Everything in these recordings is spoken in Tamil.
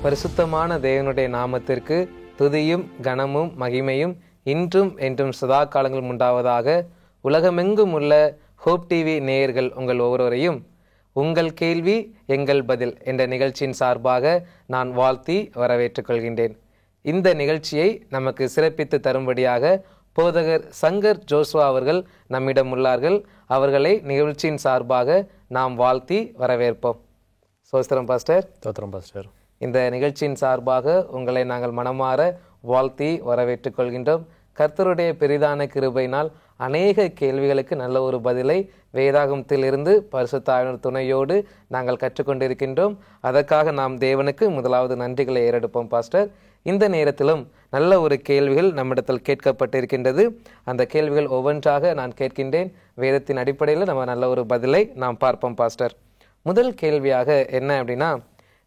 பரிசுத்தமான தேவனுடைய நாமத்திற்கு துதியும் கனமும் மகிமையும் இன்றும் என்றும் சதா காலங்களும் உண்டாவதாக. உலகமெங்கும் உள்ள ஹோப் டிவி நேயர்கள் உங்கள் ஒவ்வொருவரையும் உங்கள் கேள்வி எங்கள் பதில் என்ற நிகழ்ச்சியின் சார்பாக நான் வாழ்த்தி வரவேற்றுக் கொள்கின்றேன். இந்த நிகழ்ச்சியை நமக்கு சிறப்பித்து தரும்படியாக போதகர் சங்கர் ஜோஸ்வா அவர்கள் நம்மிடம் உள்ளார்கள். அவர்களை நிகழ்ச்சியின் சார்பாக நாம் வாழ்த்தி வரவேற்போம். சோஸ்திரம் பாஸ்டர். தோத்திரம் பாஸ்டர். இந்த நிகழ்ச்சியின் சார்பாக உங்களை நாங்கள் மனமாற வாழ்த்தி வரவேற்றுக் கொள்கின்றோம். கர்த்தருடைய பெரிதான கிருபையினால் அநேக கேள்விகளுக்கு நல்ல ஒரு பதிலை வேதாகமத்திலிருந்து பரிசுத்த ஆவியானவர் துணையோடு நாங்கள் கற்றுக்கொண்டிருக்கின்றோம். அதற்காக நாம் தேவனுக்கு முதலாவது நன்றிகளை ஏறெடுப்போம். பாஸ்டர், இந்த நேரத்திலும் நல்ல ஒரு கேள்விகள் நம்மிடத்தில் கேட்கப்பட்டிருக்கின்றது. அந்த கேள்விகள் ஒவ்வொன்றாக நான் கேட்கின்றேன். வேதத்தின் அடிப்படையில் நம்ம நல்ல ஒரு பதிலை நாம் பார்ப்போம். பாஸ்டர், முதல் கேள்வியாக என்ன அப்படின்னா,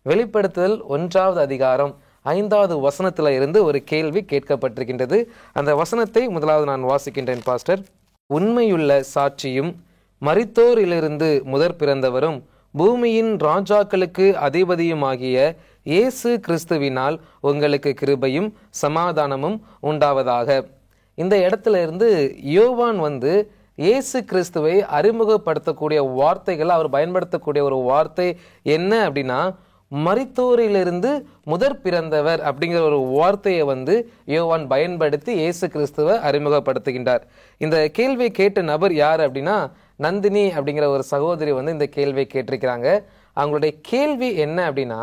வெளிப்படுத்துதல் 1வது அதிகாரம் 5வது வசனத்துல இருந்து ஒரு கேள்வி கேட்கப்பட்டிருக்கின்றது. அந்த வசனத்தை முதலாவது நான் வாசிக்கின்றேன். பாஸ்டர், உண்மையுள்ள சாட்சியும் மரித்தோரிலிருந்து முதற் பிறந்தவரும் பூமியின் ராஜாக்களுக்கு அதிபதியுமாகிய இயேசு கிறிஸ்துவினால் உங்களுக்கு கிருபையும் சமாதானமும் உண்டாவதாக. இந்த இடத்துல இருந்து யோவான் இயேசு கிறிஸ்துவை அறிமுகப்படுத்தக்கூடிய வார்த்தைகள், அவர் பயன்படுத்தக்கூடிய ஒரு வார்த்தை என்ன அப்படின்னா, மரித்தோரிலிருந்து முதற் பிறந்தவர் அப்படிங்கிற ஒரு வார்த்தையை யோவான் பயன்படுத்தி இயேசு கிறிஸ்துவை அறிமுகப்படுத்துகின்றார். இந்த கேள்வியை கேட்ட நபர் யார் அப்படின்னா, நந்தினி அப்படிங்கிற ஒரு சகோதரி இந்த கேள்வியை கேட்டிருக்கிறாங்க. அவங்களுடைய கேள்வி என்ன அப்படின்னா,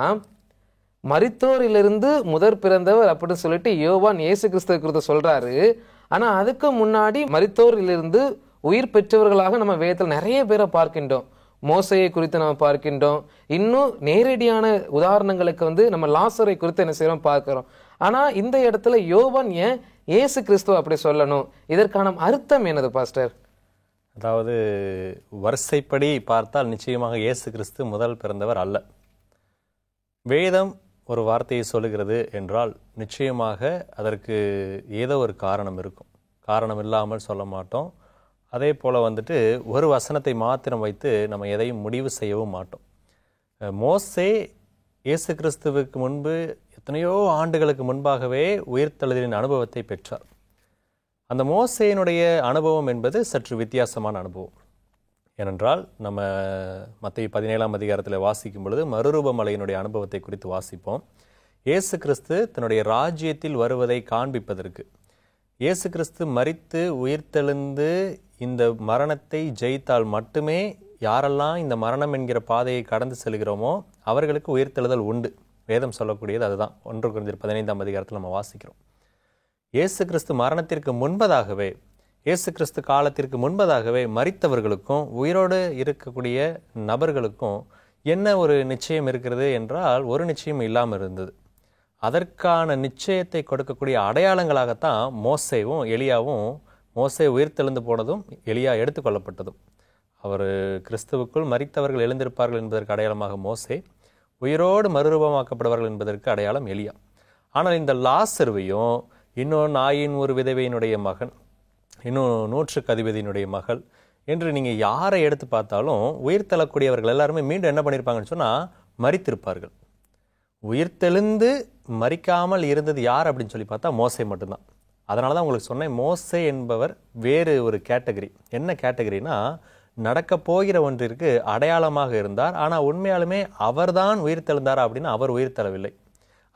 மரித்தோரிலிருந்து முதற் பிறந்தவர் அப்படின்னு சொல்லிட்டு யோவான் இயேசு கிறிஸ்துவை குறித்து சொல்றாரு. ஆனா அதுக்கு முன்னாடி மரித்தோரிலிருந்து உயிர் பெற்றவர்களாக நம்ம வேதத்தில் நிறைய பேரை பார்க்கின்றோம். மோசையை குறித்து நம்ம பார்க்கின்றோம். இன்னும் நேரடியான உதாரணங்களுக்கு நம்ம லாசரை குறித்து என்ன செய்யறோம் பார்க்கிறோம். ஆனா இந்த இடத்துல யோவான் ஏன் இயேசு கிறிஸ்துவ அப்படி சொல்லணும்? இதற்கான அர்த்தம் என்னது பாஸ்டர்? அதாவது வரிசைப்படி பார்த்தால் நிச்சயமாக இயேசு கிறிஸ்து முதல் பிறந்தவர் அல்ல. வேதம் ஒரு வார்த்தையை சொல்லுகிறது என்றால் நிச்சயமாக அதற்கு ஏதோ ஒரு காரணம் இருக்கும். காரணம் இல்லாமல் சொல்ல மாட்டோம். அதே போல் ஒரு வசனத்தை மாத்திரம் வைத்து நம்ம எதையும் முடிவு செய்யவும் மாட்டோம். மோசே இயேசு கிறிஸ்துவுக்கு முன்பு எத்தனையோ ஆண்டுகளுக்கு முன்பாகவே உயிர்த்தெழுதலின் அனுபவத்தை பெற்றார். அந்த மோசேயினுடைய அனுபவம் என்பது சற்று வித்தியாசமான அனுபவம். ஏனென்றால் நம்ம மத்தேயு 17ஆம் அதிகாரத்தில் வாசிக்கும் பொழுது மறுரூபமலையினுடைய அனுபவத்தை குறித்து வாசிப்போம். இயேசு கிறிஸ்து தன்னுடைய ராஜ்யத்தில் வருவதை காண்பிப்பதற்கு, இயேசு கிறிஸ்து மரித்து உயிர்த்தெழுந்து இந்த மரணத்தை ஜெயித்தால் மட்டுமே யாரெல்லாம் இந்த மரணம் என்கிற பாதையை கடந்து செல்கிறோமோ அவர்களுக்கு உயிர்த்தெழுதல் உண்டு. வேதம் சொல்லக்கூடியது அதுதான். 1 கொரிந்தியர் 15ஆம் அதிகாரத்தில் நம்ம வாசிக்கிறோம். இயேசு கிறிஸ்து மரணத்திற்கு முன்பதாகவே, இயேசு கிறிஸ்து காலத்திற்கு முன்பதாகவே மரித்தவர்களுக்கும் உயிரோடு இருக்கக்கூடிய நபர்களுக்கும் என்ன ஒரு நிச்சயம் இருக்கிறது என்றால், ஒரு நிச்சயம் இல்லாமல் இருந்தது. அதற்கான நிச்சயத்தை கொடுக்கக்கூடிய அடையாளங்களாகத்தான் மோசேவும் எலியாவும், மோசே உயிர்த்தெழுந்து போனதும் எலியா எடுத்துக்கொள்ளப்பட்டதும். அவர் கிறிஸ்துவுக்குள் மரித்தவர்கள் எழுந்திருப்பார்கள் என்பதற்கு அடையாளமாக மோசே, உயிரோடு மறுரூபமாக்கப்படுவார்கள் என்பதற்கு அடையாளம் எலியா. ஆனால் இந்த லாசருவையும், இன்னும் நாயின் ஒரு விதவையினுடைய மகன், இன்னும் 100க்கு அதிபதியினுடைய மகள் என்று நீங்கள் யாரை எடுத்து பார்த்தாலும் உயிர்த்தெழக்கூடியவர்கள் எல்லாருமே மீண்டும் என்ன பண்ணியிருப்பாங்கன்னு சொன்னால் மரித்திருப்பார்கள். உயிர்த்தெழுந்து மரிக்காமல் இருந்தது யார் அப்படின்னு சொல்லி பார்த்தா மோசே மட்டும்தான். அதனால தான் உங்களுக்கு சொன்னேன், மோசே என்பவர் வேறு ஒரு கேட்டகரி. என்ன கேட்டகரினா, நடக்க போகிற ஒன்றிற்கு அடையாளமாக இருந்தார். ஆனால் உண்மையாலுமே அவர்தான் உயிர்த்தெழுந்தாரா அப்படின்னா அவர் உயிர்த்தெழவில்லை.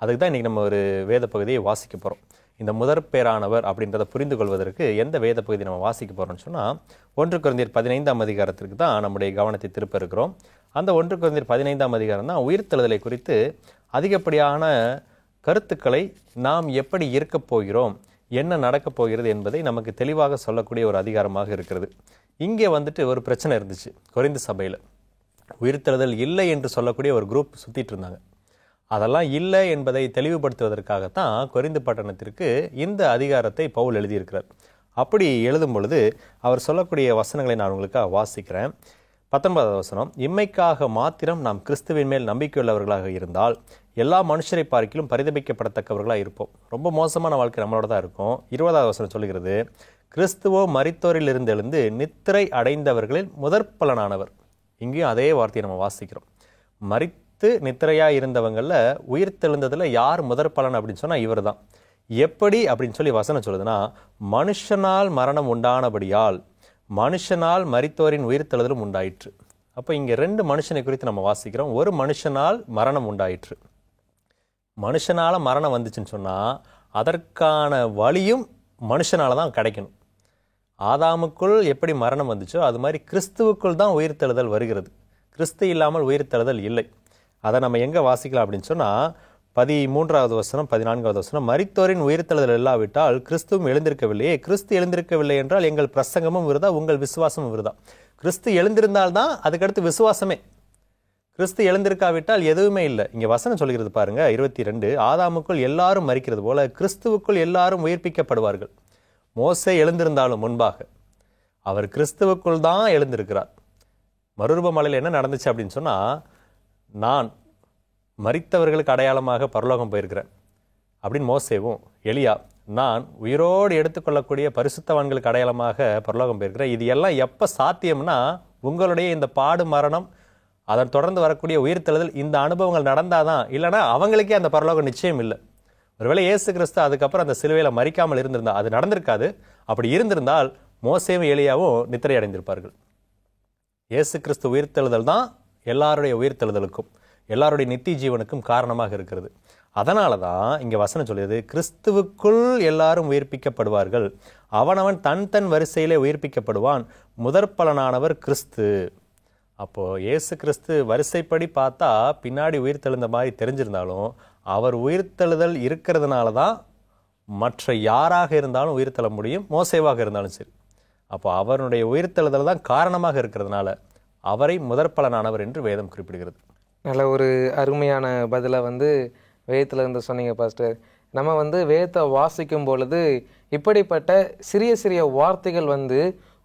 அதுக்கு தான் இன்றைக்கி நம்ம ஒரு வேத பகுதியை வாசிக்க போகிறோம். இந்த முதற் பேரானவர் அப்படின்றத புரிந்து கொள்வதற்கு எந்த வேத பகுதி நம்ம வாசிக்க போகிறோம்னு சொன்னால் 1 கொரிந்தியர் 15ஆம் அதிகாரத்திற்கு தான் நம்முடைய கவனத்தை திருப்ப இருக்கிறோம். அந்த 1 கொரிந்தியர் 15ஆம் அதிகாரம் தான் உயிர்த்தெழுதலை குறித்து அதிகப்படியான கருத்துக்களை நாம் எப்படி இருக்கப் போகிறோம், என்ன நடக்கப் போகிறது என்பதை நமக்கு தெளிவாக சொல்லக்கூடிய ஒரு அதிகாரமாக இருக்கிறது. இங்கே ஒரு பிரச்சனை இருந்துச்சு. கொரிந்து சபையில் உயிர்த்தெழுதல் இல்லை என்று சொல்லக்கூடிய ஒரு குரூப் சுற்றிட்டு இருந்தாங்க. அதெல்லாம் இல்லை என்பதை தெளிவுபடுத்துவதற்காகத்தான் கொரிந்து பட்டணத்திற்கு இந்த அதிகாரத்தை பவுல் எழுதியிருக்கிறார். அப்படி எழுதும் பொழுது அவர் சொல்லக்கூடிய வசனங்களை நான் உங்களுக்கு வாசிக்கிறேன். 19வது வசனம், இம்மைக்காக மாத்திரம் நாம் கிறிஸ்துவின் மேல் நம்பிக்கையுள்ளவர்களாக இருந்தால் எல்லா மனுஷரை பார்க்கிலும் பரிதபிக்கப்படத்தக்கவர்களாக இருப்போம். ரொம்ப மோசமான வாழ்க்கை நம்மளோட தான் இருக்கும். 20வது வசனம் சொல்லுகிறது, கிறிஸ்துவோ மரித்தோரில் இருந்து எழுந்து நித்திரை அடைந்தவர்களில் முதற்பலனானவர். இங்கேயும் அதே வார்த்தையை நம்ம வாசிக்கிறோம். மரித்து நித்திரையா இருந்தவங்கள உயிர்த்தெழுந்ததுல யார் முதற் பலன் அப்படின்னு சொன்னா இவர் தான். எப்படி அப்படின்னு சொல்லி வசனம் சொல்லுதுன்னா, மனுஷனால் மரணம் உண்டானபடியால் மனுஷனால் மரித்தோரின் உயிர்த்தெழுதலும் உண்டாயிற்று. அப்போ இங்க 2 மனுஷனை குறித்து நம்ம வாசிக்கிறோம். ஒரு மனுஷனால் மரணம் உண்டாயிற்று. மனுஷனால மரணம் வந்துச்சுன்னு சொன்னா அதற்கான வழியும் மனுஷனால தான் கிடைக்கணும். ஆதாமுக்குள் எப்படி மரணம் வந்துச்சோ அது மாதிரி கிறிஸ்துவுக்குள் தான் உயிர்த்தெழுதல் வருகிறது. கிறிஸ்து இல்லாமல் உயிர்த்தெழுதல் இல்லை. அதை நம்ம எங்க வாசிக்கலாம் அப்படின்னு சொன்னா 13வது வசனம் 14வது வசனம், மரித்தோரின் உயிர்த்தெழுதல் இல்லாவிட்டால் கிறிஸ்துவும் எழுந்திருக்கவில்லையே. கிறிஸ்து எழுந்திருக்கவில்லை என்றால் எங்கள் பிரசங்கமும் விருதா, உங்கள் விசுவாசமும் விருதா. கிறிஸ்து எழுந்திருந்தால்தான் அதுக்கடுத்து விசுவாசமே. கிறிஸ்து எழுந்திருக்காவிட்டால் எதுவுமே இல்லை. இங்க வசனம் சொல்கிறது பாருங்க 22, ஆதாமுக்குள் எல்லாரும் மரிக்கிறது போல கிறிஸ்துவுக்குள் எல்லாரும் உயிர்ப்பிக்கப்படுவார்கள். மோசே எழுந்திருந்தாலும் முன்பாக அவர் கிறிஸ்துவுக்குள் தான் எழுந்திருக்கிறார். மறுரூப மலையில் என்ன நடந்துச்சு அப்படின்னு சொன்னா, நான் மரித்தவர்களுக்கு அடையாளமாக பரலோகம் போயிருக்கிறேன் அப்படின்னு மோசேவும், எலியா நான் உயிரோடு எடுத்துக்கொள்ளக்கூடிய பரிசுத்தவான்களுக்கு அடையாளமாக பரலோகம் போயிருக்கிறேன். இது எல்லாம் எப்போ சாத்தியம்னா, உங்களுடைய இந்த பாடு மரணம் அதன் தொடர்ந்து வரக்கூடிய உயிர்த்தெழுதல் இந்த அனுபவங்கள் நடந்தாதான். இல்லைன்னா அவங்களுக்கே அந்த பரலோகம் நிச்சயம் இல்லை. ஒருவேளை இயேசு கிறிஸ்து அதுக்கப்புறம் அந்த சிலுவையில் மரிக்காமல் இருந்திருந்தா அது நடந்திருக்காது. அப்படி இருந்திருந்தால் மோசேவும் எலியாவும் நித்திரை அடைந்திருப்பார்கள். இயேசு கிறிஸ்து உயிர்த்தெழுதல் தான் எல்லாருடைய உயிர்த்தெழுதலுக்கும் எல்லாருடைய நித்திய ஜீவனுக்கும் காரணமாக இருக்கிறது. அதனால தான் இங்கே வசனம் சொல்லியது, கிறிஸ்துவுக்குள் எல்லாரும் உயிர்ப்பிக்கப்படுவார்கள், அவனவன் தன் தன் வரிசையிலே உயிர்ப்பிக்கப்படுவான், முதற் பலனானவர் கிறிஸ்து. அப்போ இயேசு கிறிஸ்து வரிசைப்படி பார்த்தா பின்னாடி உயிர்த்தெழுந்த மாதிரி தெரிஞ்சிருந்தாலும் அவர் உயிர்த்தெழுதல் இருக்கிறதுனால தான் மற்ற யாராக இருந்தாலும் உயிர்த்தெழ முடியும், மோசேவாக இருந்தாலும் சரி. அப்போ அவருடைய உயிர்த்தெழுதல் தான் காரணமாக இருக்கிறதுனால அவரை முதற் பலனானவர் என்று வேதம் குறிப்பிடுகிறது. நல்ல ஒரு அருமையான பதிலை வேதத்தில் இருந்து சொன்னீங்க பாஸ்டர். நம்ம வேதத்தை வாசிக்கும் பொழுது இப்படிப்பட்ட சிறிய சிறிய வார்த்தைகள்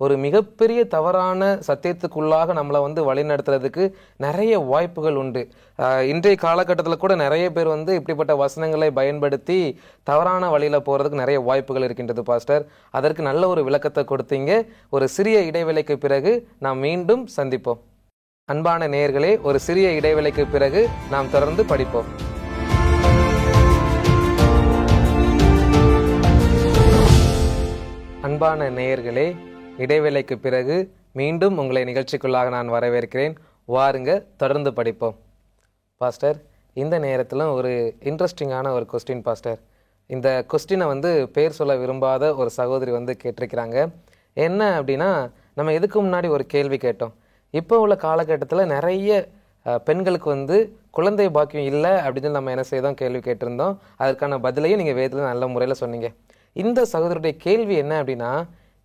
ஒரு மிகப்பெரிய தவறான சத்தியத்துக்குள்ளாக நம்மளை வழிநடத்துறதுக்கு நிறைய வாய்ப்புகள் உண்டு. இன்றைய காலகட்டத்தில் கூட நிறைய பேர் இப்படிப்பட்ட வசனங்களை பயன்படுத்தி தவறான வழியில் போகிறதுக்கு நிறைய வாய்ப்புகள் இருக்கின்றது பாஸ்டர். அதற்கு நல்ல ஒரு விளக்கத்தை கொடுத்தீங்க. ஒரு சிறிய இடைவேளைக்கு பிறகு நாம் மீண்டும் சந்திப்போம். அன்பான நேயர்களே, ஒரு சிறிய இடைவேளைக்கு பிறகு நாம் தொடர்ந்து படிப்போம். அன்பான நேயர்களே, இடைவேளைக்கு பிறகு மீண்டும் உங்களை நிகழ்ச்சிக்குள்ளாக நான் வரவேற்கிறேன். வாருங்க, தொடர்ந்து படிப்போம். பாஸ்டர், இந்த நேரத்தில் ஒரு இன்ட்ரெஸ்டிங்கான ஒரு கொஸ்டின் பாஸ்டர். இந்த கொஸ்டினை பேர் சொல்ல விரும்பாத ஒரு சகோதரி கேட்டிருக்கிறாங்க. என்ன அப்படின்னா, நம்ம இதுக்கு முன்னாடி ஒரு கேள்வி கேட்டோம். இப்போ உள்ள காலகட்டத்தில் நிறைய பெண்களுக்கு குழந்தை பாக்கியம் இல்லை அப்படின்னு நம்ம என்ன செய்தோம், கேள்வி கேட்டிருந்தோம். அதற்கான பதிலையும் நீங்கள் வேதத்தில் நல்ல முறையில் சொன்னீங்க. இந்த சகோதரருடைய கேள்வி என்ன அப்படின்னா,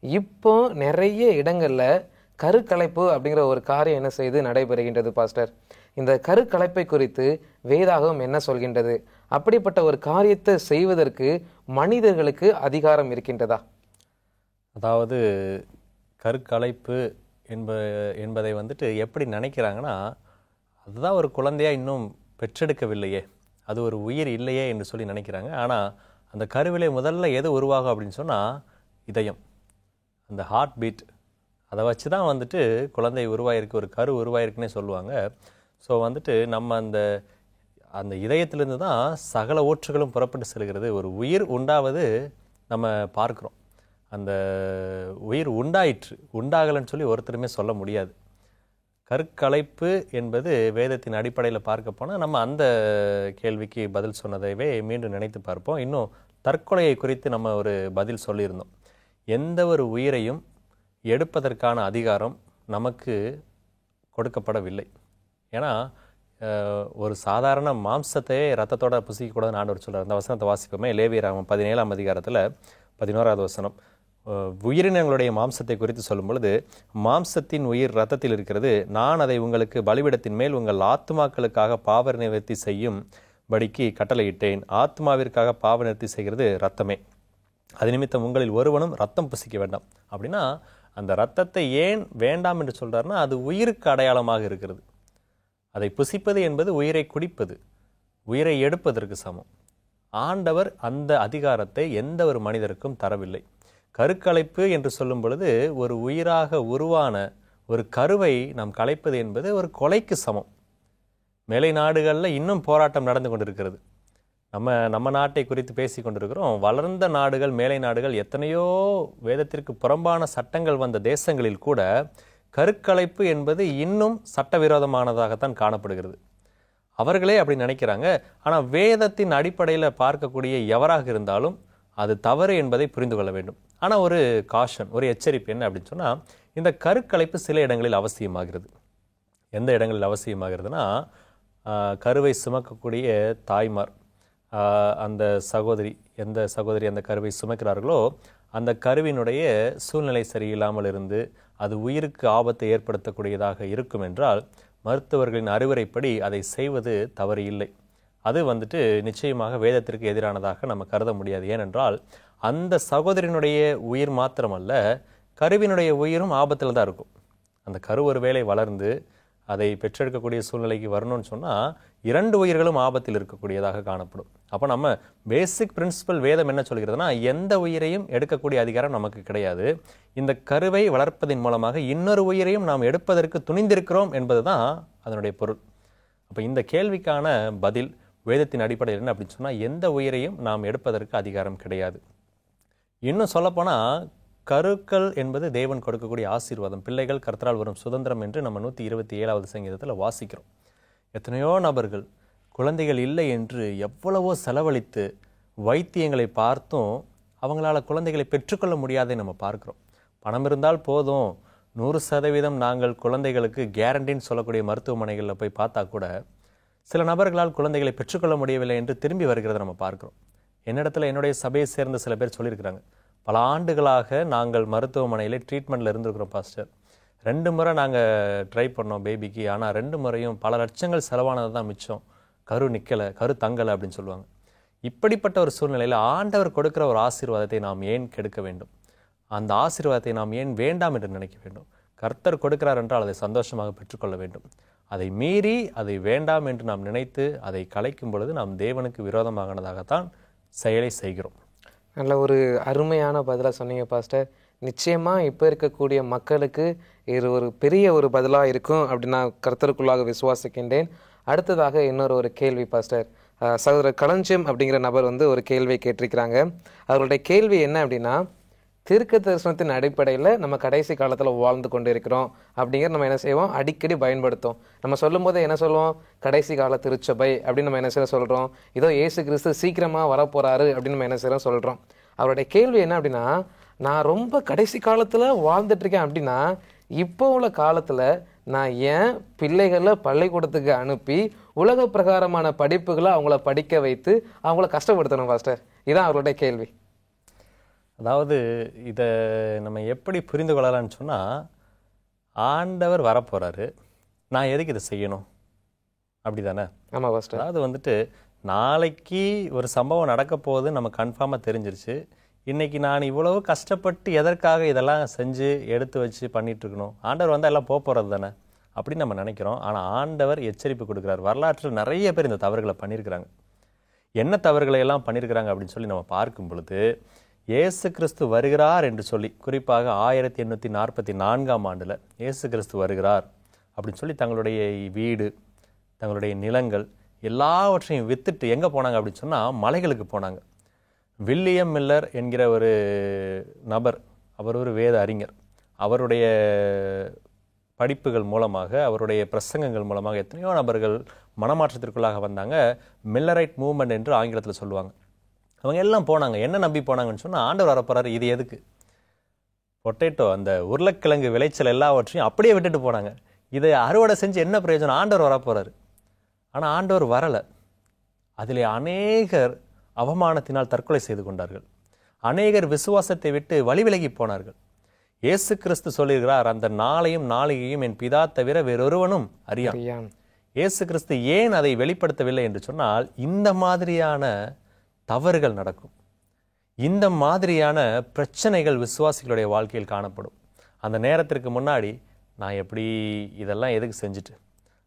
இப்போ நிறைய இடங்களில் கருக்கலைப்பு அப்படிங்கிற ஒரு காரியம் என்ன செய்து நடைபெறுகின்றது பாஸ்டர். இந்த கருக்கலைப்பை குறித்து வேதாகமம் என்ன சொல்கின்றது? அப்படிப்பட்ட ஒரு காரியத்தை செய்வதற்கு மனிதர்களுக்கு அதிகாரம் இருக்கின்றதா? அதாவது கருக்கலைப்பு என்பதை எப்படி நினைக்கிறாங்கன்னா, அதுதான் ஒரு குழந்தையா இன்னும் பெற்றெடுக்கவில்லையே, அது ஒரு உயிர் இல்லையே என்று சொல்லி நினைக்கிறாங்க. ஆனால் அந்த கருவிலை முதல்ல எது உருவாகும் அப்படின்னு சொன்னால் இதயம், அந்த ஹார்ட் பீட், அதை வச்சு தான் குழந்தை உருவாயிருக்கு, ஒரு கரு உருவாயிருக்குன்னே சொல்லுவாங்க. ஸோ நம்ம அந்த இதயத்திலிருந்து தான் சகல ஊற்றுகளும் புறப்பட்டு செல்கிறது. ஒரு உயிர் உண்டாவது நம்ம பார்க்குறோம். அந்த உயிர் உண்டாயிற்று, உண்டாகலன்னு சொல்லி ஒருத்தருமே சொல்ல முடியாது. கருக்கலைப்பு என்பது வேதத்தின் அடிப்படையில் பார்க்க போனால் நம்ம அந்த கேள்விக்கு பதில் சொன்னதைவே மீண்டும் நினைத்து பார்ப்போம். இன்னும் தற்கொலையை குறித்து நம்ம ஒரு பதில் சொல்லியிருந்தோம். எந்த ஒரு உயிரையும் எடுப்பதற்கான அதிகாரம் நமக்கு கொடுக்கப்படவில்லை. ஏன்னா ஒரு சாதாரண மாம்சத்தையே ரத்தத்தோட புசிக்கக்கூடாதுன்னு ஆண்டவர் சொல்கிறார். அந்த வசனத்தை வாசிப்போமே, லேவியராகமம் 17ஆம் அதிகாரத்தில் 11வது வசனம். உயிரினங்களுடைய மாம்சத்தை குறித்து சொல்லும் பொழுது, மாம்சத்தின் உயிர் இரத்தத்தில் இருக்கிறது, நான் அதை உங்களுக்கு பலிபீடத்தின் மேல் உங்கள் ஆத்மாக்களுக்காக பாவ நிவர்த்தி செய்யும் படிக்கு கட்டளையிட்டேன். ஆத்மாவிற்காக பாவ நிவர்த்தி செய்கிறது இரத்தமே, அது நிமித்தம் உங்களில் ஒருவனும் ரத்தம் புசிக்க வேண்டாம். அப்படின்னா அந்த இரத்தத்தை ஏன் வேண்டாம் என்று சொல்றாருன்னா, அது உயிருக்கு அடையாளமாக இருக்கிறது. அதை புசிப்பது என்பது உயிரை குடிப்பது, உயிரை எடுப்பதற்கு சமம். ஆண்டவர் அந்த அதிகாரத்தை எந்த ஒரு மனிதருக்கும் தரவில்லை. கருக்கலைப்பு என்று சொல்லும் பொழுது ஒரு உயிராக உருவான ஒரு கருவை நாம் கலைப்பது என்பது ஒரு கொலைக்கு சமம். மேலை நாடுகளில் இன்னும் போராட்டம் நடந்து கொண்டிருக்கிறது. நம்ம நாட்டை குறித்து பேசி கொண்டிருக்கிறோம். வளர்ந்த நாடுகள், மேலை நாடுகள், எத்தனையோ வேதத்திற்கு புறம்பான சட்டங்கள் வந்த தேசங்களில் கூட கருக்கலைப்பு என்பது இன்னும் சட்டவிரோதமானதாகத்தான் காணப்படுகிறது. அவர்களே அப்படி நினைக்கிறாங்க. ஆனால் வேதத்தின் அடிப்படையில் பார்க்கக்கூடிய எவராக இருந்தாலும் அது தவறு என்பதை புரிந்து கொள்ள வேண்டும். ஆனால் ஒரு காஷன், ஒரு எச்சரிப்பு என்ன அப்படின்னு சொன்னால், இந்த கருக்கலைப்பு சில இடங்களில் அவசியமாகிறது. எந்த இடங்களில் அவசியமாகிறதுனா, கருவை சுமக்கக்கூடிய தாய்மார், அந்த சகோதரி, எந்த சகோதரி அந்த கருவை சுமக்கிறார்களோ அந்த கருவினுடைய சூழ்நிலை சரியில்லாமல் இருந்து அது உயிருக்கு ஆபத்தை ஏற்படுத்தக்கூடியதாக இருக்கும் என்றால் மருத்துவர்களின் அறிவுரைப்படி அதை செய்வது தவறு இல்லை. அது நிச்சயமாக வேதத்திற்கு எதிரானதாக நம்ம கருத முடியாது. ஏனென்றால் அந்த சகோதரியினுடைய உயிர் மாத்திரமல்ல, கருவினுடைய உயிரும் ஆபத்தில் தான் இருக்கும். அந்த கரு ஒரு வேளை வளர்ந்து அதை பெற்றெடுக்கக்கூடிய சூழ்நிலைக்கு வரணும்னு சொன்னால் 2 உயிர்களும் ஆபத்தில் இருக்கக்கூடியதாக காணப்படும். அப்போ நம்ம பேசிக் பிரின்சிபல் வேதம் என்ன சொல்கிறதுனா, எந்த உயிரையும் எடுக்கக்கூடிய அதிகாரம் நமக்கு கிடையாது. இந்த கருவை வளர்ப்பதன் மூலமாக இன்னொரு உயிரையும் நாம் எடுப்பதற்கு துணிந்திருக்கிறோம் என்பது தான் அதனுடைய பொருள். அப்போ இந்த கேள்விக்கான பதில் வேதத்தின் அடிப்படையில் என்ன அப்படின்னு சொன்னால், எந்த உயிரையும் நாம் எடுப்பதற்கு அதிகாரம் கிடையாது. இன்னும் சொல்லப்போனால், கருக்கள் என்பது தேவன் கொடுக்கக்கூடிய ஆசீர்வாதம். பிள்ளைகள் கர்த்தரால் வரும் சுதந்திரம் என்று நம்ம 127வது சங்கீதத்தில் வாசிக்கிறோம். எத்தனையோ நபர்கள் குழந்தைகள் இல்லை என்று எவ்வளவோ செலவழித்து வைத்தியங்களை பார்த்தும் அவங்களால குழந்தைகளை பெற்றுக்கொள்ள முடியாதே நம்ம பார்க்குறோம். பணம் இருந்தால் போதும், 100% நாங்கள் குழந்தைகளுக்கு கேரண்டின்னு சொல்லக்கூடிய மருத்துவமனைகளில் போய் பார்த்தா கூட சில நபர்களால் குழந்தைகளை பெற்றுக்கொள்ள முடியவில்லை என்று திரும்பி வருகிறத நம்ம பார்க்குறோம். என்னிடத்துல என்னுடைய சபையை சேர்ந்த சில பேர் சொல்லியிருக்கிறாங்க, பல ஆண்டுகளாக நாங்கள் மருத்துவமனையில் ட்ரீட்மெண்ட்டில் இருந்திருக்கிறோம் பாஸ்டர். 2 முறை நாங்கள் ட்ரை பண்ணோம் பேபிக்கு, ஆனால் 2 முறையும் பல லட்சங்கள் செலவானது தான் மிச்சம், கரு நிற்கலை, கரு தங்கலை அப்படின்னு சொல்லுவாங்க. இப்படிப்பட்ட ஒரு சூழ்நிலையில் ஆண்டவர் கொடுக்குற ஒரு ஆசீர்வாதத்தை நாம் ஏன் கெடுக்க வேண்டும்? அந்த ஆசீர்வாதத்தை நாம் ஏன் வேண்டாம் என்று நினைக்க வேண்டும்? கர்த்தர் கொடுக்கிறார் என்றால் அதை சந்தோஷமாக பெற்றுக்கொள்ள வேண்டும். அதை மீறி அதை வேண்டாம் என்று நாம் நினைத்து அதை கலைக்கும் பொழுது நாம் தேவனுக்கு விரோதமானதாகத்தான் செயலை செய்கிறோம். நல்ல ஒரு அருமையான பதிலாக சொன்னீங்க பாஸ்டர். நிச்சயமாக இப்போ இருக்கக்கூடிய மக்களுக்கு இது ஒரு பெரிய ஒரு பதிலாக இருக்கும் அப்படின்னு நான் கர்த்தருக்குள்ளாக விசுவாசிக்கின்றேன். அடுத்ததாக இன்னொரு கேள்வி பாஸ்டர். சகோதரர் களஞ்சியம் அப்படிங்கிற நபர் ஒரு கேள்வியை கேட்டிருக்கிறாங்க. அவர்களுடைய கேள்வி என்ன அப்படின்னா, தீர்க்க தரிசனத்தின் அடிப்படையில் நம்ம கடைசி காலத்தில் வாழ்ந்து கொண்டு இருக்கிறோம் அப்படிங்கிற நம்ம என்ன செய்வோம், அடிக்கடி பயன்படுத்தும். நம்ம சொல்லும் போதே என்ன சொல்லுவோம், கடைசி கால திருச்சபை அப்படின்னு நம்ம என்ன செய்ய சொல்கிறோம், இதோ இயேசு கிறிஸ்து சீக்கிரமாக வரப்போகிறாரு அப்படின்னு நம்ம என்ன செய்யறோம் சொல்கிறோம். அவருடைய கேள்வி என்ன அப்படின்னா, நான் ரொம்ப கடைசி காலத்தில் வாழ்ந்துட்டுருக்கேன் அப்படின்னா இப்போ உள்ள காலத்தில் நான் ஏன் பிள்ளைகளை பள்ளிக்கூடத்துக்கு அனுப்பி உலக பிரகாரமான படிப்புகளை அவங்கள படிக்க வைத்து அவங்கள கஷ்டப்படுத்தணும் பாஸ்டர்? இதான் அவருடைய கேள்வி. அதாவது இதை நம்ம எப்படி புரிந்து கொள்ளலாம்னு சொன்னால், ஆண்டவர் வரப்போகிறாரு, நான் எதுக்கு இதை செய்யணும் அப்படி தானே? ஆமாம் பாஸ்டர். அதாவது நாளைக்கு ஒரு சம்பவம் நடக்க போகுது நம்ம கன்ஃபார்மாக தெரிஞ்சிருச்சு. இன்றைக்கி நான் இவ்வளவு கஷ்டப்பட்டு எதற்காக இதெல்லாம் செஞ்சு எடுத்து வச்சு பண்ணிகிட்ருக்கணும்? ஆண்டவர் வந்தால் எல்லாம் போகிறது தானே அப்படின்னு நம்ம நினைக்கிறோம். ஆனால் ஆண்டவர் எச்சரிப்பு கொடுக்குறார். வரலாற்றில் நிறைய பேர் இந்த தவறுகளை பண்ணியிருக்கிறாங்க. என்ன தவறுகளை எல்லாம் பண்ணியிருக்கிறாங்க அப்படின்னு சொல்லி நம்ம பார்க்கும் பொழுது, இயேசு கிறிஸ்து வருகிறார் என்று சொல்லி, குறிப்பாக 1844ஆம் ஆண்டில் இயேசு கிறிஸ்து வருகிறார் அப்படின்னு சொல்லி தங்களுடைய வீடு, தங்களுடைய நிலங்கள் எல்லாவற்றையும் வித்துட்டு எங்கே போனாங்க அப்படின்னு சொன்னால், மலைகளுக்கு போனாங்க. வில்லியம் மில்லர் என்கிற ஒரு நபர், அவர் ஒரு வேத அறிஞர். அவருடைய படிப்புகள் மூலமாக, அவருடைய பிரசங்கங்கள் மூலமாக எத்தனையோ நபர்கள் மனமாற்றத்திற்குள்ளாக வந்தாங்க. மில்லரைட் மூவ்மெண்ட் என்று ஆங்கிலத்தில் சொல்லுவாங்க. அவங்க எல்லாம் போனாங்க. என்ன நம்பி போனாங்கன்னு சொன்னால், ஆண்டவர் வரப்போறாரு, இது எதுக்கு? பொட்டேட்டோ, அந்த உருளைக்கிழங்கு விளைச்சல் எல்லாவற்றையும் அப்படியே விட்டுட்டு போனாங்க. இதை அறுவடை செஞ்சு என்ன பிரயோஜனம்? ஆண்டவர் வரப்போறாரு. ஆனால் ஆண்டவர் வரலை. அதிலே அநேகர் அவமானத்தினால் தற்கொலை செய்து கொண்டார்கள். அநேகர் விசுவாசத்தை விட்டு வழி விலகி போனார்கள். இயேசு கிறிஸ்து சொல்லுகிறார், அந்த நாளையும் நாளிகையும் என் பிதா தவிர வேறொருவனும் அறியான். இயேசு கிறிஸ்து ஏன் அதை வெளிப்படுத்தவில்லை என்று சொன்னால், இந்த மாதிரியான தவறுகள் நடக்கும், இந்த மாதிரியான பிரச்சனைகள் விசுவாசிகளுடைய வாழ்க்கையில் காணப்படும். அந்த நேரத்திற்கு முன்னாடி நான் எப்படி இதெல்லாம் எதுக்கு செஞ்சுட்டு,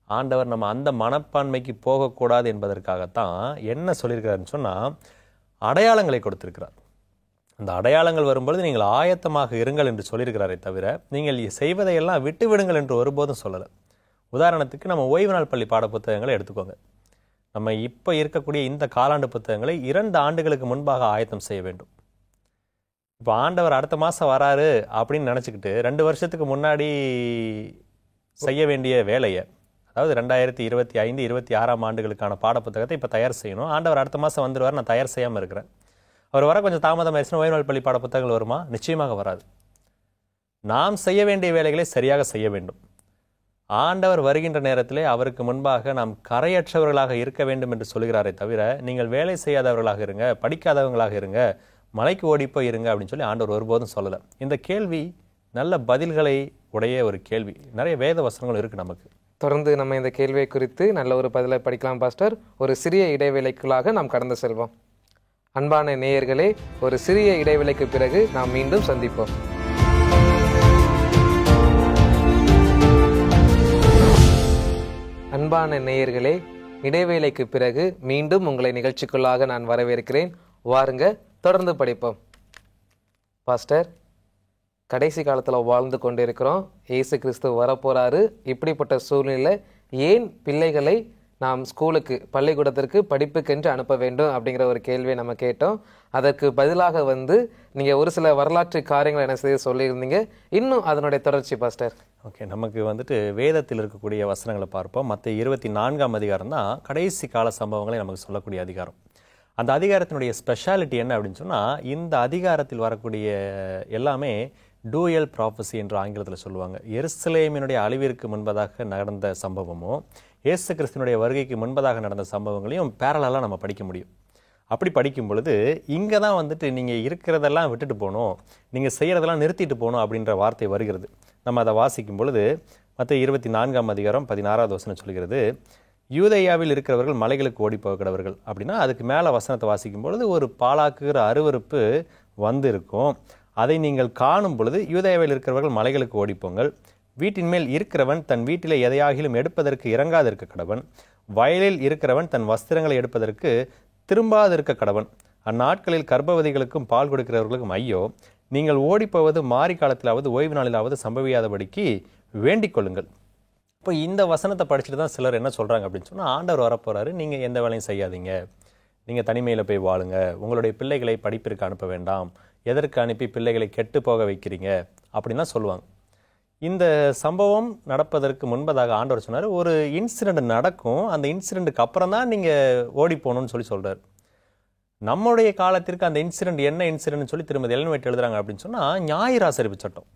ஆண்டவர் நம்ம அந்த மனப்பான்மைக்கு போகக்கூடாது என்பதற்காகத்தான் என்ன சொல்லியிருக்கிறாருன்னு சொன்னால், அடையாளங்களை கொடுத்திருக்கிறார். அந்த அடையாளங்கள் வரும்பொழுது நீங்கள் ஆயத்தமாக இருங்கள் என்று சொல்லியிருக்கிறாரே தவிர, நீங்கள் செய்வதையெல்லாம் விட்டு விடுங்கள் என்று ஒருபோதும் சொல்லலை. உதாரணத்துக்கு நம்ம ஓய்வு நாள் பள்ளி பாட புத்தகங்களை எடுத்துக்கோங்க. நம்ம இப்போ இருக்கக்கூடிய இந்த காலாண்டு புத்தகங்களை 2 ஆண்டுகளுக்கு முன்பாக ஆயத்தம் செய்ய வேண்டும். இப்போ ஆண்டவர் அடுத்த மாதம் வராரு அப்படின்னு நினச்சிக்கிட்டு 2 வருஷத்துக்கு முன்னாடி செய்ய வேண்டிய வேலையை, அதாவது 2025, 26ஆம் ஆண்டுகளுக்கான பாடப்புத்தகத்தை இப்போ தயார் செய்யணும். ஆண்டவர் அடுத்த மாதம் வந்துடுவார், நான் தயார் செய்யாமல் இருக்கிறேன். அவர் வர கொஞ்சம் தாமதம் ஆயிடுச்சுன்னா ஓய்வு நாள் பள்ளி பாட புத்தகங்கள் வருமா? நிச்சயமாக வராது. நாம் செய்ய வேண்டிய வேலைகளை சரியாக செய்ய வேண்டும். ஆண்டவர் வருகின்ற நேரத்திலே அவருக்கு முன்பாக நாம் கரையற்றவர்களாக இருக்க வேண்டும் என்று சொல்கிறாரே தவிர, நீங்கள் வேலை செய்யாதவர்களாக இருங்க, படிக்காதவங்களாக இருங்க, மலைக்கு ஓடிப்போய் இருங்க அப்படின்னு சொல்லி ஆண்டவர் ஒருபோதும் சொல்லலை. இந்த கேள்வி நல்ல பதில்களை உடைய ஒரு கேள்வி. நிறைய வேத வசனங்கள் இருக்குது நமக்கு. தொடர்ந்து நம்ம இந்த கேள்வியை குறித்து நல்ல ஒரு பதிலை படிக்கலாம் பாஸ்டர். ஒரு சிறிய இடைவேளைக்குள்ளாக நாம் கடந்து செல்வோம். அன்பான நேயர்களே, ஒரு சிறிய இடைவேளைக்கு பிறகு நாம் மீண்டும் சந்திப்போம். அன்பான நேயர்களே, இடைவேளைக்கு பிறகு மீண்டும் உங்களை நிகழ்ச்சிக்குள்ளாக நான் வரவேற்கிறேன். வாருங்க, தொடர்ந்து படிப்போம். பாஸ்டர், கடைசி காலத்தில் வாழ்ந்து கொண்டிருக்கிறோம். இயேசு கிறிஸ்து வரப்போறாரு. இப்படிப்பட்ட சூழ்நிலை ஏன் பிள்ளைகளை நாம் ஸ்கூலுக்கு, பள்ளிக்கூடத்திற்கு படிப்புக்கென்று அனுப்ப வேண்டும் அப்படிங்கிற ஒரு கேள்வியை நம்ம கேட்டோம். அதற்கு பதிலாக நீங்கள் ஒரு சில வரலாற்று காரியங்களை என்ன செய்ய சொல்லியிருந்தீங்க. இன்னும் அதனுடைய தொடர்ச்சி பாஸ்டர். ஓகே, நமக்கு வேதத்தில் இருக்கக்கூடிய வசனங்களை பார்ப்போம். மத்திய 24ஆம் அதிகாரம் தான் கடைசி கால சம்பவங்களை நமக்கு சொல்லக்கூடிய அதிகாரம். அந்த அதிகாரத்தினுடைய ஸ்பெஷாலிட்டி என்ன அப்படின்னு சொன்னால், இந்த அதிகாரத்தில் வரக்கூடிய எல்லாமே டூயல் ப்ராஃபஸி என்று ஆங்கிலத்தில் சொல்லுவாங்க. எருசலேமினுடைய அழிவிற்கு முன்பதாக நடந்த சம்பவமும் இயேசு கிறிஸ்துனுடைய வருகைக்கு முன்பதாக நடந்த சம்பவங்களையும் பேரலாக நம்ம படிக்க முடியும். அப்படி படிக்கும் பொழுது இங்கே தான் நீங்கள் இருக்கிறதெல்லாம் விட்டுட்டு போகணும், நீங்கள் செய்கிறதெல்லாம் நிறுத்திட்டு போகணும் அப்படின்ற வார்த்தை வருகிறது. நம்ம அதை வாசிக்கும் பொழுது மத்திய 24ஆம் அதிகாரம் 16வது வசனம் சொல்கிறது, யூதேயாவில் இருக்கிறவர்கள் மலைகளுக்கு ஓடி போகிறவர்கள் அப்படின்னா, அதுக்கு மேலே வசனத்தை வாசிக்கும் பொழுது ஒரு பாழாக்குகிற அருவருப்பு இருக்கும். அதை நீங்கள் காணும் பொழுது யூதேயாவில் இருக்கிறவர்கள் மலைகளுக்கு ஓடிப்போங்கள். வீட்டின் மேல் இருக்கிறவன் தன் வீட்டிலே எதையாகிலும் எடுப்பதற்கு இறங்காதிருக்க கடவன். வயலில் இருக்கிறவன் தன் வஸ்திரங்களை எடுப்பதற்கு திரும்பாதிருக்க கடவன். அந்நாட்களில் கர்ப்பவதிகளுக்கும் பால் கொடுக்கிறவர்களுக்கும் ஐயோ, நீங்கள் ஓடிப்போவது மாறி காலத்திலாவது ஓய்வு நாளிலாவது சம்பவியாதபடிக்கு வேண்டிக் கொள்ளுங்கள். இப்போ இந்த வசனத்தை படிச்சுட்டு தான் சிலர் என்ன சொல்கிறாங்க அப்படின்னு சொன்னால், ஆண்டவர் வரப்போகிறாரு, நீங்கள் எந்த வேலையும் செய்யாதீங்க, நீங்கள் தனிமையில் போய் வாழுங்க, உங்களுடைய பிள்ளைகளை படிப்பிற்கு அனுப்ப வேண்டாம், எதற்கு அனுப்பி பிள்ளைகளை கெட்டு போக வைக்கிறீங்க அப்படின்லாம் சொல்லுவாங்க. இந்த சம்பவம் நடப்பதற்கு முன்பதாக ஆண்டவர் சொன்னார், ஒரு இன்சிடெண்ட் நடக்கும், அந்த இன்சிடெண்ட்டுக்கு அப்புறம் தான் நீங்கள் ஓடி போகணும்னு சொல்கிறார். நம்முடைய காலத்திற்கு அந்த இன்சிடெண்ட் என்ன இன்சிடென்ட்னு சொல்லி திரும்ப எலன் ஒயிட் எழுதுறாங்க அப்படின்னு சொன்னால், ஞாயிறு ஆசரிப்பு சட்டம்,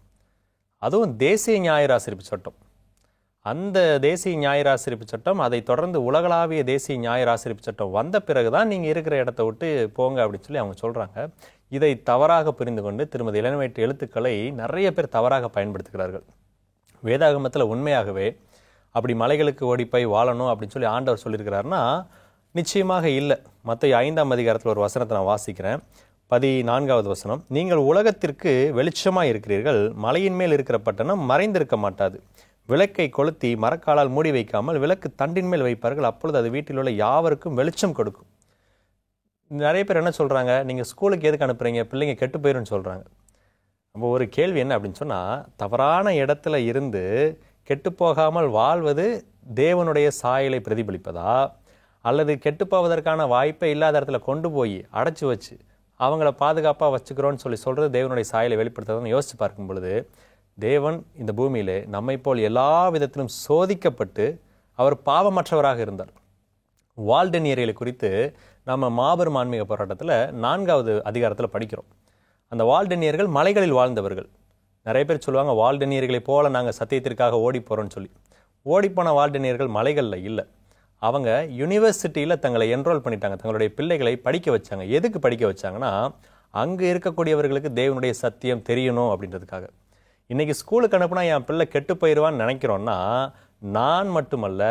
அதுவும் தேசிய ஞாயிறு ஆசரிப்பு சட்டம். அந்த தேசிய ஞாயிறு ஆசரிப்பு சட்டம், அதை தொடர்ந்து உலகளாவிய தேசிய ஞாயிறு ஆசரிப்பு சட்டம் வந்த பிறகு தான் நீங்கள் இருக்கிற இடத்த விட்டு போங்க அப்படின்னு சொல்லி அவங்க சொல்கிறாங்க. இதை தவறாக புரிந்து கொண்டு திருமதி எலன் ஒயிட் எழுத்துக்களை நிறைய பேர் தவறாக பயன்படுத்துகிறார்கள். வேதாகமத்தில் உண்மையாகவே அப்படி மலைகளுக்கு ஓடி போய் வாழணும் அப்படின்னு சொல்லி ஆண்டவர் சொல்லியிருக்கிறாருன்னா நிச்சயமாக இல்லை. மத்திய 5ஆம் அதிகாரத்தில் ஒரு வசனத்தை நான் வாசிக்கிறேன். 14வது வசனம், நீங்கள் உலகத்திற்கு வெளிச்சமாக இருக்கிறீர்கள், மலையின் மேல் இருக்கிற பட்டணம் மறைந்திருக்க மாட்டாது. விளக்கை கொளுத்தி மரக்காலால் மூடி வைக்காமல் விளக்கு தண்டின் மேல் வைப்பார்கள், அப்பொழுது அது வீட்டில் உள்ள யாவருக்கும் வெளிச்சம் கொடுக்கும். நிறைய பேர் என்ன சொல்கிறாங்க, நீங்கள் ஸ்கூலுக்கு எதுக்கு அனுப்புகிறீங்க, பிள்ளைங்க கெட்டு போயிடும்னு சொல்கிறாங்க. நம்ம ஒரு கேள்வி என்ன அப்படின்னு சொன்னால், தவறான இடத்துல இருந்து கெட்டு போகாமல் வாழ்வது தேவனுடைய சாயலை பிரதிபலிப்பதா, அல்லது கெட்டு போவதற்கான வாய்ப்பை இல்லாத இடத்துல கொண்டு போய் அடைச்சி வச்சு அவங்கள பாதுகாப்பாக வச்சுக்கிறோன்னு சொல்கிறது தேவனுடைய சாயலை வெளிப்படுத்துறதுன்னு யோசித்து பார்க்கும் பொழுது, தேவன் இந்த பூமியிலே நம்மை போல் எல்லா விதத்திலும் சோதிக்கப்பட்டு அவர் பாவமற்றவராக இருந்தார். வால்டெனியர்களை குறித்து நம்ம மாபெரும் ஆன்மீக போராட்டத்தில் 4வது அதிகாரத்தில் படிக்கிறோம். அந்த வால்டெனியர்கள் மலைகளில் வாழ்ந்தவர்கள். நிறைய பேர் சொல்லுவாங்க, வால்டெனியர்களை போல நாங்கள் சத்தியத்திற்காக ஓடி போகிறோன்னு சொல்லி. ஓடிப்போன வால்டெனியர்கள் மலைகளில் இல்லை, அவங்க யூனிவர்சிட்டியில் தங்களை என்ரோல் பண்ணிட்டாங்க, தங்களுடைய பிள்ளைகளை படிக்க வச்சாங்க. எதுக்கு படிக்க வச்சாங்கன்னா, அங்கே இருக்கக்கூடியவர்களுக்கு தேவனுடைய சத்தியம் தெரியணும் அப்படின்றதுக்காக. இன்றைக்கி ஸ்கூலுக்கு அனுப்புனா என் பிள்ளை கெட்டு போயிடுவான்னு நினைக்கிறோன்னா, நான் மட்டுமல்ல,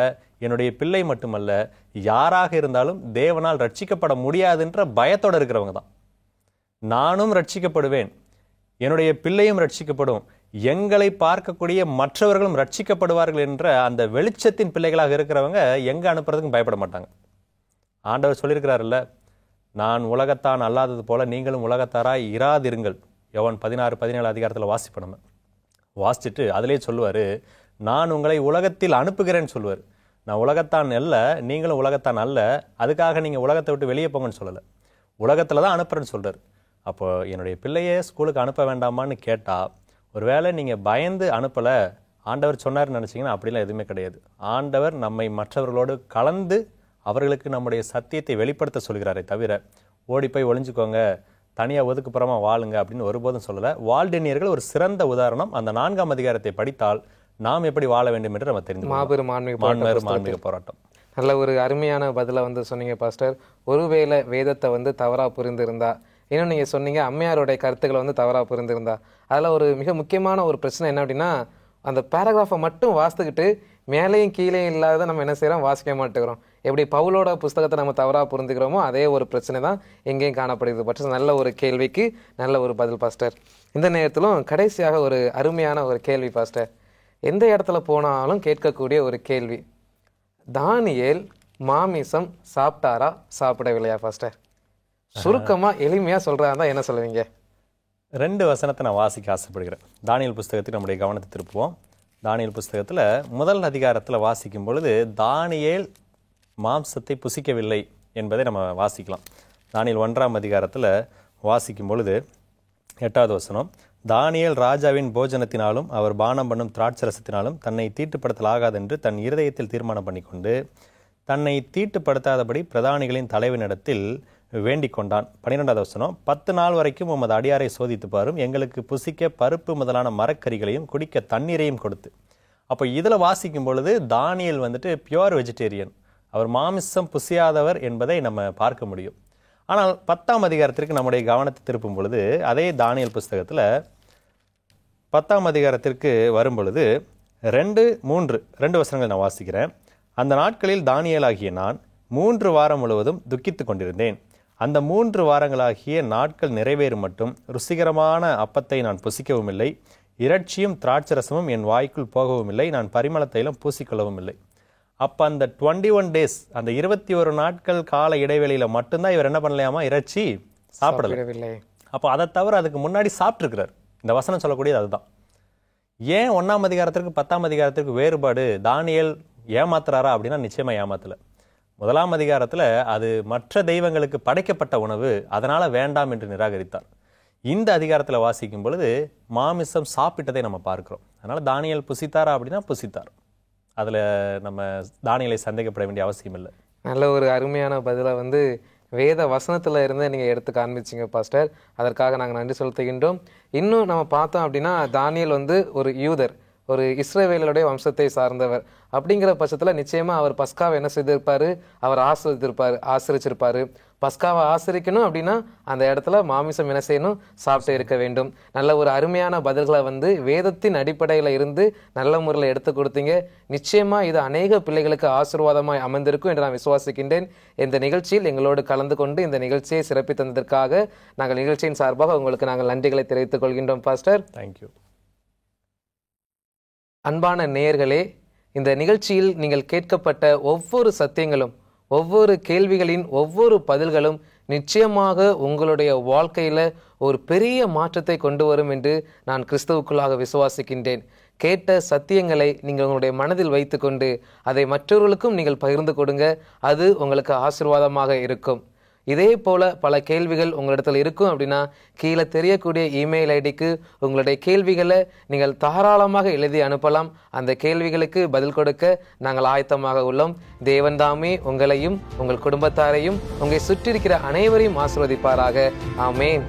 என்னுடைய பிள்ளை மட்டுமல்ல, யாராக இருந்தாலும் தேவனால் ரட்சிக்கப்பட முடியாதுன்ற பயத்தோடு இருக்கிறவங்க தான். நானும் ரட்சிக்கப்படுவேன், என்னுடைய பிள்ளையும் ரட்சிக்கப்படும், எங்களை பார்க்கக்கூடிய மற்றவர்களும் ரட்சிக்கப்படுவார்கள் என்ற அந்த வெளிச்சத்தின் பிள்ளைகளாக இருக்கிறவங்க எங்கே அனுப்புறதுக்கும் பயப்பட மாட்டாங்க. ஆண்டவர் சொல்லியிருக்கிறாருல்ல, நான் உலகத்தான் அல்லாதது போல நீங்களும் உலகத்தாராய் இராதிருங்கள். யோவான் 16-17 அதிகாரத்தில் வாசிப்போம். நம்ம வாசிச்சுட்டு அதிலே சொல்லுவார், நான் உங்களை உலகத்தில் அனுப்புகிறேன்னு சொல்லுவார். நான் உலகத்தான் அல்ல, நீங்களும் உலகத்தான் அல்ல, அதுக்காக நீங்கள் உலகத்தை விட்டு வெளியே போங்கன்னு சொல்லலை, உலகத்தில் தான் அனுப்புறேன்னு சொல்கிறார். அப்போ என்னுடைய பிள்ளையே ஸ்கூலுக்கு அனுப்ப வேண்டாமான்னு கேட்டால், ஒருவேளை நீங்கள் பயந்து அனுப்பலை, ஆண்டவர் சொன்னார்னு நினச்சிங்கன்னா அப்படிலாம் எதுவுமே கிடையாது. ஆண்டவர் நம்மை மற்றவர்களோடு கலந்து அவர்களுக்கு நம்முடைய சத்தியத்தை வெளிப்படுத்த சொல்கிறாரே தவிர, ஓடி போய் ஒளிஞ்சுக்கோங்க, தனியாக ஒதுக்குப்புறமா வாழுங்க அப்படின்னு ஒருபோதும் சொல்லலை. வால்டெனியர்கள் ஒரு சிறந்த உதாரணம். அந்த 4ஆம் அதிகாரத்தை படித்தால் நாம் எப்படி வாழ வேண்டும் என்று நம்ம தெரிந்து மாபெரும் ஆன்மீக போராட்டம். நல்ல ஒரு அருமையான பதிலை சொன்னீங்க பாஸ்டர். ஒருவேளை வேதத்தை தவறா புரிந்திருந்தா, இன்னும் நீங்க சொன்னீங்க அம்மையாருடைய கருத்துக்களை தவறா புரிந்திருந்தா, அதுல ஒரு மிக முக்கியமான ஒரு பிரச்சனை என்ன அப்படின்னா, அந்த பேராகிராஃபை மட்டும் வாசித்துக்கிட்டு மேலேயும் கீழே இல்லாத நம்ம என்ன செய்யறோம், வாசிக்க மாட்டேங்கிறோம். எப்படி பவுலோட புஸ்தகத்தை நம்ம தவறாக புரிந்துக்கிறோமோ அதே ஒரு பிரச்சனை தான் எங்கேயும் காணப்படுகிறது. பட் நல்ல ஒரு கேள்விக்கு நல்ல ஒரு பதில் பாஸ்டர். இந்த நேரத்திலும் கடைசியாக ஒரு அருமையான ஒரு கேள்வி பாஸ்டர். எந்த இடத்துல போனாலும் கேட்கக்கூடிய ஒரு கேள்வி, தானியேல் மாமிசம் சாப்பிட்டாரா சாப்பிடவில்லையா பாஸ்டர்? சுருக்கமா எளிமையா சொல்றதா என்ன சொல்லுவீங்க? 2 வசனத்தை நான் வாசிக்க ஆசைப்படுகிறேன். தானியேல் புஸ்தகத்துக்கு நம்முடைய கவனத்தை திருப்புவோம். தானியேல் புஸ்தகத்தில் முதல் அதிகாரத்தில் வாசிக்கும் பொழுது தானியேல் மாம்சத்தை புசிக்கவில்லை என்பதை நம்ம வாசிக்கலாம். தானியேல் 1ஆம் அதிகாரத்தில் வாசிக்கும் பொழுது 8வது வசனம், தானியேல் ராஜாவின் போஜனத்தினாலும் அவர் பானம் பண்ணும் திராட்சரசத்தினாலும் தன்னை தீட்டுப்படுத்தலாகாதென்று தன் இருதயத்தில் தீர்மானம் பண்ணிக்கொண்டு தன்னை தீட்டுப்படுத்தாதபடி பிரதானிகளின் தலைவனிடத்தில் வேண்டிக் கொண்டான். 12வது வசனம், 10 நாள் வரைக்கும் உமது அடியாரை சோதித்து பாரும், எங்களுக்கு புசிக்க பருப்பு முதலான மரக்கறிகளையும் குடிக்க தண்ணீரையும் கொடுத்து. அப்போ இதில் வாசிக்கும் பொழுது தானியேல் பியூர் வெஜிடேரியன், அவர் மாமிசம் புசியாதவர் என்பதை நம்ம பார்க்க முடியும். ஆனால் 10ஆம் அதிகாரத்திற்கு நம்முடைய கவனத்தை திருப்பும் பொழுது அதே தானியேல் புஸ்தகத்தில் 10ஆம் அதிகாரத்திற்கு வரும் பொழுது 2 வசனங்கள் நான் வாசிக்கிறேன். அந்த நாட்களில் தானியேலாகிய நான் 3 வாரம் முழுவதும் துக்கித்து கொண்டிருந்தேன். அந்த 3 வாரங்களாகிய நாட்கள் நிறைவேறும் மட்டும் ருசிகரமான அப்பத்தை நான் புசிக்கவும் இல்லை, இறைச்சியும் திராட்சரசமும் என் வாய்க்குள் போகவும் இல்லை, நான் பரிமள தைலம் பூசிக்கொள்ளவும் இல்லை. அப்போ அந்த 21 days, அந்த 21 நாட்கள் கால இடைவெளியில் மட்டும்தான் இவர் என்ன பண்ணலையாமா, இறைச்சி சாப்பிடவில்லை. அப்போ அதை தவிர அதுக்கு முன்னாடி சாப்பிட்ருக்கிறார். இந்த வசனம் சொல்லக்கூடியது அதுதான். ஏன் 1ஆம் அதிகாரத்திற்கு 10ஆம் அதிகாரத்திற்கு வேறுபாடு? தானியேல் ஏமாத்துறாரா அப்படின்னா நிச்சயமா ஏமாத்தல. 1ஆம் அதிகாரத்தில் அது மற்ற தெய்வங்களுக்கு படைக்கப்பட்ட உணவு, அதனால வேண்டாம் என்று நிராகரித்தார். இந்த அதிகாரத்தில் வாசிக்கும் பொழுது மாமிசம் சாப்பிட்டதை நம்ம பார்க்கிறோம். அதனால தானியேல் புசித்தாரா அப்படின்னா புசித்தார். அதில் நம்ம தானியேலை சந்தேகப்பட வேண்டிய அவசியம் இல்லை. நல்ல ஒரு அருமையான பதிலை வேத வசனத்தில் இருந்து நீங்கள் எடுத்து காண்பிச்சிங்க பாஸ்டர். அதற்காக நாங்கள் நன்றி செலுத்துகின்றோம். இன்னும் நம்ம பார்த்தோம் அப்படின்னா தானியேல் ஒரு யூதர், ஒரு இஸ்ரவேலுடைய வம்சத்தை சார்ந்தவர். அப்படிங்கிற பட்சத்தில் நிச்சயமாக அவர் பஸ்காவை என்ன செய்திருப்பார், அவர் ஆசிரிச்சிருப்பார். பஸ்காவை ஆசிரிக்கணும் அப்படின்னா அந்த இடத்துல மாமிசம் என்ன செய்யணும், சாப்பிட்டு இருக்க வேண்டும். நல்ல ஒரு அருமையான பதில்களை வேதத்தின் அடிப்படையில் இருந்து நல்ல முறையில் எடுத்து கொடுத்தீங்க. நிச்சயமாக இது அநேக பிள்ளைகளுக்கு ஆசீர்வாதமாய் அமைந்திருக்கும் என்று நான் விசுவாசிக்கின்றேன். இந்த நிகழ்ச்சியில் எங்களோடு கலந்து கொண்டு இந்த நிகழ்ச்சியை சிறப்பி தந்ததற்காக நாங்கள் நிகழ்ச்சியின் சார்பாக உங்களுக்கு நாங்கள் நன்றிகளை தெரிவித்துக் கொள்கின்றோம் பாஸ்டர். தேங்க்யூ. அன்பான நேயர்களே, இந்த நிகழ்ச்சியில் நீங்கள் கேட்கப்பட்ட ஒவ்வொரு சத்தியங்களும், ஒவ்வொரு கேள்விகளின் ஒவ்வொரு பதில்களும் நிச்சயமாக உங்களுடைய வாழ்க்கையில் ஒரு பெரிய மாற்றத்தை கொண்டு வரும் என்று நான் கிறிஸ்துவுக்குள்ளாக விசுவாசிக்கின்றேன். கேட்ட சத்தியங்களை நீங்கள் உங்களுடைய மனதில் வைத்துக்கொண்டு அதை மற்றவர்களுக்கும் நீங்கள் பகிர்ந்து கொடுங்க. அது உங்களுக்கு ஆசீர்வாதமாக இருக்கும். இதே போல பல கேள்விகள் உங்களிடத்தில் இருக்கும் அப்படின்னா கீழே தெரியக்கூடிய இமெயில் ஐடிக்கு உங்களுடைய கேள்விகளை நீங்கள் தாராளமாக எழுதி அனுப்பலாம். அந்த கேள்விகளுக்கு பதில் கொடுக்க நாங்கள் ஆயத்தமாக உள்ளோம். தேவன் தாமே உங்களையும் உங்கள் குடும்பத்தாரையும் உங்களை சுற்றி இருக்கிற அனைவரையும் ஆசீர்வதிப்பாராக. ஆமேன்.